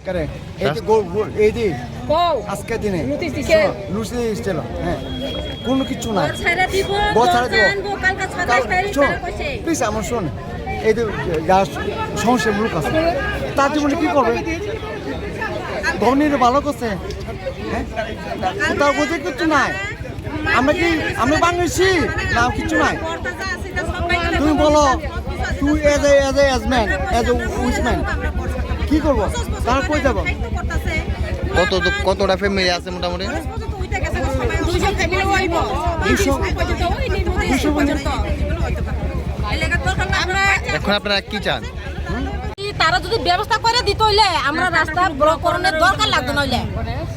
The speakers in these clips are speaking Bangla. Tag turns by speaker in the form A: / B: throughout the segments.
A: করে এই যে এই যে আজকে দিনে নোটিশ দিছিল হ্যাঁ কোনো কিছু নাই প্লিজ আমার শোন এই যে যার সমস্যার লোক আছে তার জীবনে কি করবে ধনীর ভালো করছে হ্যাঁ তার বোঝে কিছু নাই আমরা বাংলাদেশি না কিছু নাই তুমি বলো তুই এজ ম্যান এজ এ উইসম্যান কি করবো তাহলে কই যাবো
B: কতটা ফ্যামিলি আছে মোটামুটি এখন আপনারা কি চান
C: তারা যদি ব্যবস্থা করে দিত হইলে আমরা রাস্তা ব্লক করানোর দরকার লাগতো নইলে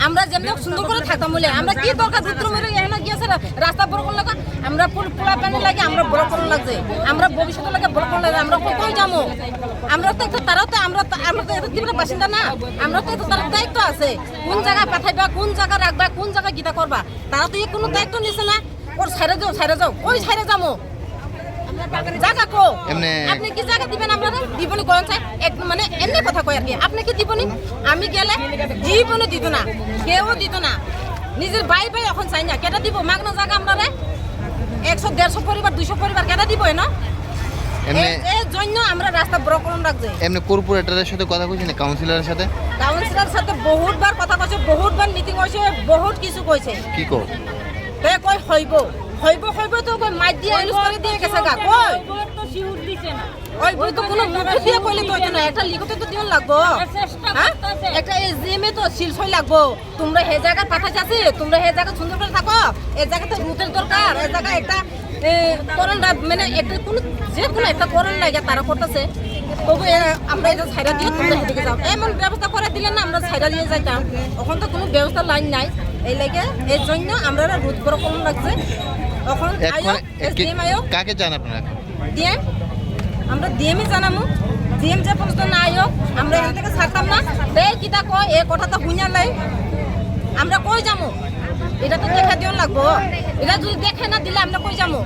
C: আমরা যেমন সুন্দর করে থাকতাম বলে আমরা কি দরকার রুদ্র মেরে এখানে গিয়েছে রাস্তা ব্লক করলে আমরা পোলা পানি লাগে আমরা ব্লক করানো লাগছে আমরা ভবিষ্যতে লাগে ব্লক করানো লাগে আমরা কই যাবো আমরা তো একটু তারাও তো আমরা তো এত দিনের বাসিন্দা না আমরা তো একটু তার দায়িত্ব আছে কোন জায়গায় পাঠাইবা কোন জায়গা রাখবা কোন জায়গায় গীতা করবা তারা তো কোনো দায়িত্ব নিছে না ওর ছাইড়ে যাও ওই ছাইড়ে যাবো জায়গা কো আপনি কি জায়গা দিবেন আপনারা দিবনি কোন চাই মানে এমনি কথা কয় আর কি আপনি কি দিবনি আমি গেলে জীবনে দিত না কেউ দিত না নিজের ভাই এখন চাই না কেটা দিব মাগনা জায়গা আপনারা 100-150 পরিবার 200 পরিবার কেটা দিব না এর জন্য আমরা রাস্তা ব্লক করন রাখছি
B: এমনি কর্পোরেটরের সাথে কথা কইছেন কাউন্সিলরের সাথে
C: বহুতবার কথা কইছে বহুতবার মিটিং হইছে বহুত কিছু কইছে
B: কি কো
C: তে কই হইব তো কই মাইট দিয়ে ইউজ করে দিয়ে গেছে গা কই তো শিউর দিছে না ওই বই তো কোনো মুখ দিয়ে কইলে তো না এটা লিখতে তো দিন লাগবো একটা এজিএমে তো সিলছই লাগবো তোমরা হে জায়গা পাঠাইছ আছে তোমরা হে জায়গা সুন্দর করে থাকো এই জায়গাতে রুটের দরকার এই জায়গা একটা করণ মানে একটা কোনো একটা করণ লাগে তারা করতেছে তবু আমরা এটা ছাইড়া দিয়ে তোমরা হেঁটে যাও এমন ব্যবস্থা করে দিলে না আমরা ছাইড়া দিয়ে যাইতাম ওখান তো কোনো ব্যবস্থা লাইন নাই এই লাগে এর জন্য আমরা রুট বড় করণ লাগছে এখন
B: কাকে জান আপনারা
C: ডিএম আমরা ডিএমই জানামু ডিএম যে পর্যন্ত না আয়ো আমরা এখান থেকে ছাড়তাম না রে কিটা কয় এ কথা তো হুইনা লাই আমরা কই যামু এটা তো দেখা দিও লাগবো এটা যদি দেখে না দিলে আমরা কই যামু